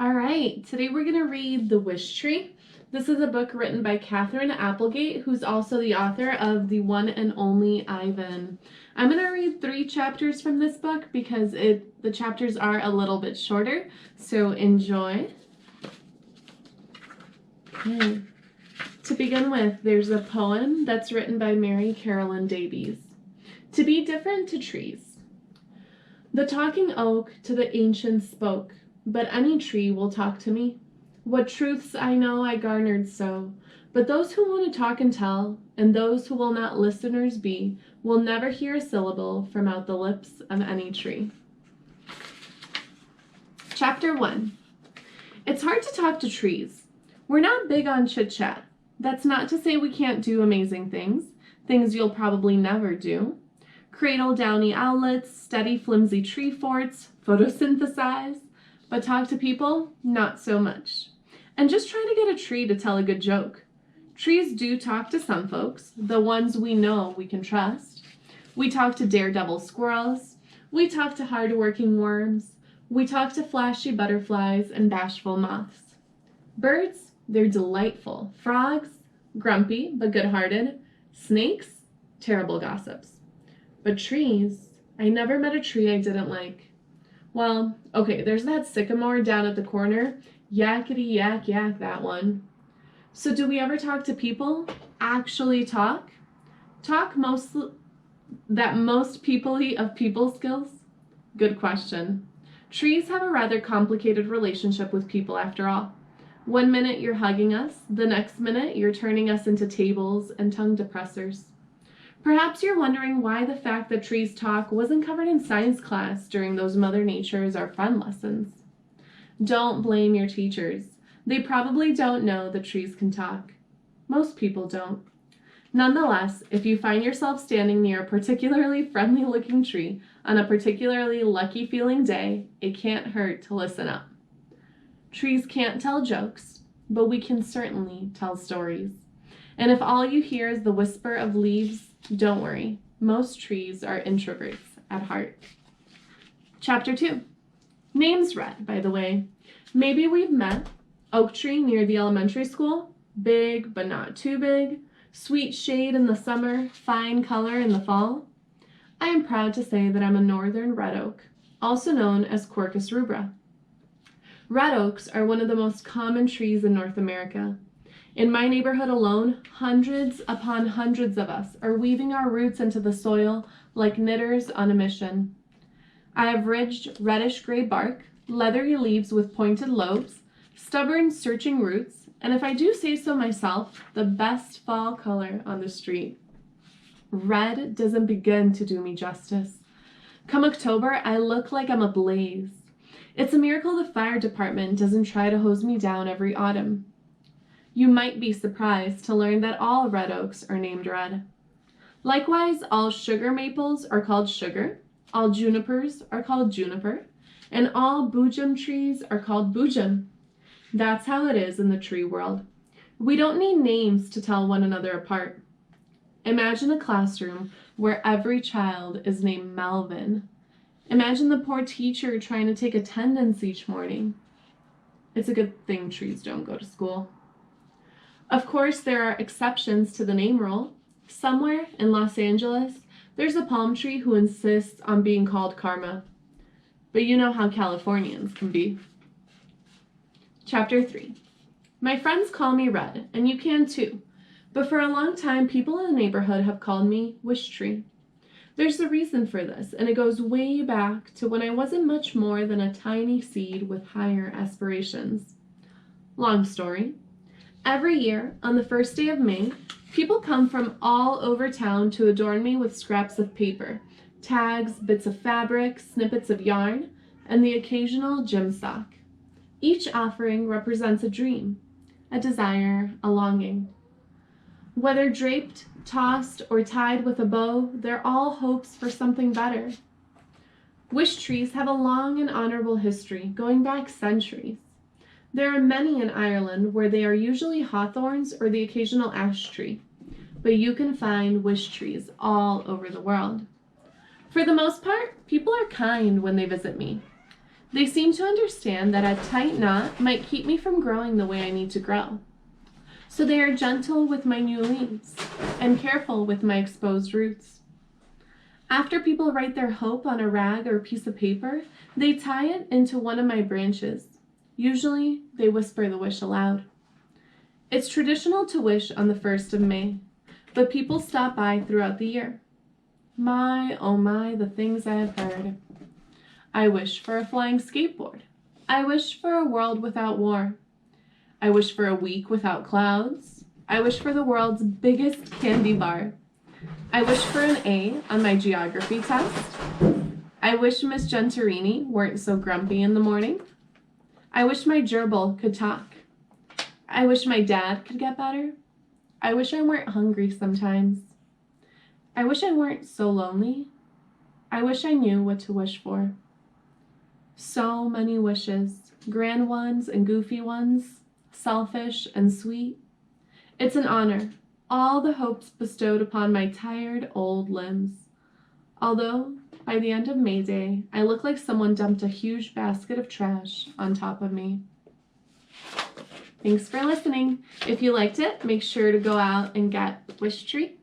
All right, today we're going to read The Wishtree. This is a book written by Catherine Applegate, who's also the author of The One and Only Ivan. I'm going to read 3 chapters from this book because the chapters are a little bit shorter, so enjoy. Okay. To begin with, there's a poem that's written by Mary Carolyn Davies. To be different to trees. The talking oak to the ancients spoke, but any tree will talk to me. What truths I know I garnered so, but those who want to talk and tell, and those who will not listeners be, will never hear a syllable from out the lips of any tree. Chapter 1. It's hard to talk to trees. We're not big on chit-chat. That's not to say we can't do amazing things you'll probably never do. Cradle downy owlets, steady flimsy tree forts, photosynthesize. But talk to people, not so much. And just try to get a tree to tell a good joke. Trees do talk to some folks, the ones we know we can trust. We talk to daredevil squirrels. We talk to hard-working worms. We talk to flashy butterflies and bashful moths. Birds, they're delightful. Frogs, grumpy but good-hearted. Snakes, terrible gossips. But trees, I never met a tree I didn't like. Well, okay, there's that sycamore down at the corner. Yakety yak yak, that one. So do we ever talk to people? Actually talk? Talk most people-y of people skills? Good question. Trees have a rather complicated relationship with people after all. One minute you're hugging us, the next minute you're turning us into tables and tongue depressors. Perhaps you're wondering why the fact that trees talk wasn't covered in science class during those Mother Nature is our friend lessons. Don't blame your teachers. They probably don't know that trees can talk. Most people don't. Nonetheless, if you find yourself standing near a particularly friendly-looking tree on a particularly lucky-feeling day, it can't hurt to listen up. Trees can't tell jokes, but we can certainly tell stories. And if all you hear is the whisper of leaves, don't worry, most trees are introverts at heart. Chapter 2. Names read, by the way. Maybe we've met. Oak tree near the elementary school. Big, but not too big. Sweet shade in the summer, fine color in the fall. I am proud to say that I'm a northern red oak, also known as Quercus rubra. Red oaks are one of the most common trees in North America. In my neighborhood alone, hundreds upon hundreds of us are weaving our roots into the soil like knitters on a mission. I have ridged reddish-gray bark, leathery leaves with pointed lobes, stubborn, searching roots, and if I do say so myself, the best fall color on the street. Red doesn't begin to do me justice. Come October, I look like I'm ablaze. It's a miracle the fire department doesn't try to hose me down every autumn. You might be surprised to learn that all red oaks are named red. Likewise, all sugar maples are called sugar, all junipers are called juniper, and all boojum trees are called boojum. That's how it is in the tree world. We don't need names to tell one another apart. Imagine a classroom where every child is named Melvin. Imagine the poor teacher trying to take attendance each morning. It's a good thing trees don't go to school. Of course, there are exceptions to the name rule. Somewhere in Los Angeles, there's a palm tree who insists on being called Karma. But you know how Californians can be. Chapter 3. My friends call me Red, and you can too. But for a long time, people in the neighborhood have called me Wishtree. There's a reason for this, and it goes way back to when I wasn't much more than a tiny seed with higher aspirations. Long story. Every year, on the first day of May, people come from all over town to adorn me with scraps of paper, tags, bits of fabric, snippets of yarn, and the occasional gym sock. Each offering represents a dream, a desire, a longing. Whether draped, tossed, or tied with a bow, they're all hopes for something better. Wish trees have a long and honorable history, going back centuries. There are many in Ireland where they are usually hawthorns or the occasional ash tree, but you can find wish trees all over the world. For the most part, people are kind when they visit me. They seem to understand that a tight knot might keep me from growing the way I need to grow. So they are gentle with my new leaves and careful with my exposed roots. After people write their hope on a rag or piece of paper, they tie it into one of my branches. Usually, they whisper the wish aloud. It's traditional to wish on the 1st of May, but people stop by throughout the year. My, oh my, the things I have heard. I wish for a flying skateboard. I wish for a world without war. I wish for a week without clouds. I wish for the world's biggest candy bar. I wish for an A on my geography test. I wish Miss Gentorini weren't so grumpy in the morning. I wish my gerbil could talk. I wish my dad could get better. I wish I weren't hungry sometimes. I wish I weren't so lonely. I wish I knew what to wish for. So many wishes, grand ones and goofy ones, selfish and sweet. It's an honor, all the hopes bestowed upon my tired old limbs. Although, by the end of May Day, I look like someone dumped a huge basket of trash on top of me. Thanks for listening. If you liked it, make sure to go out and get Wishtree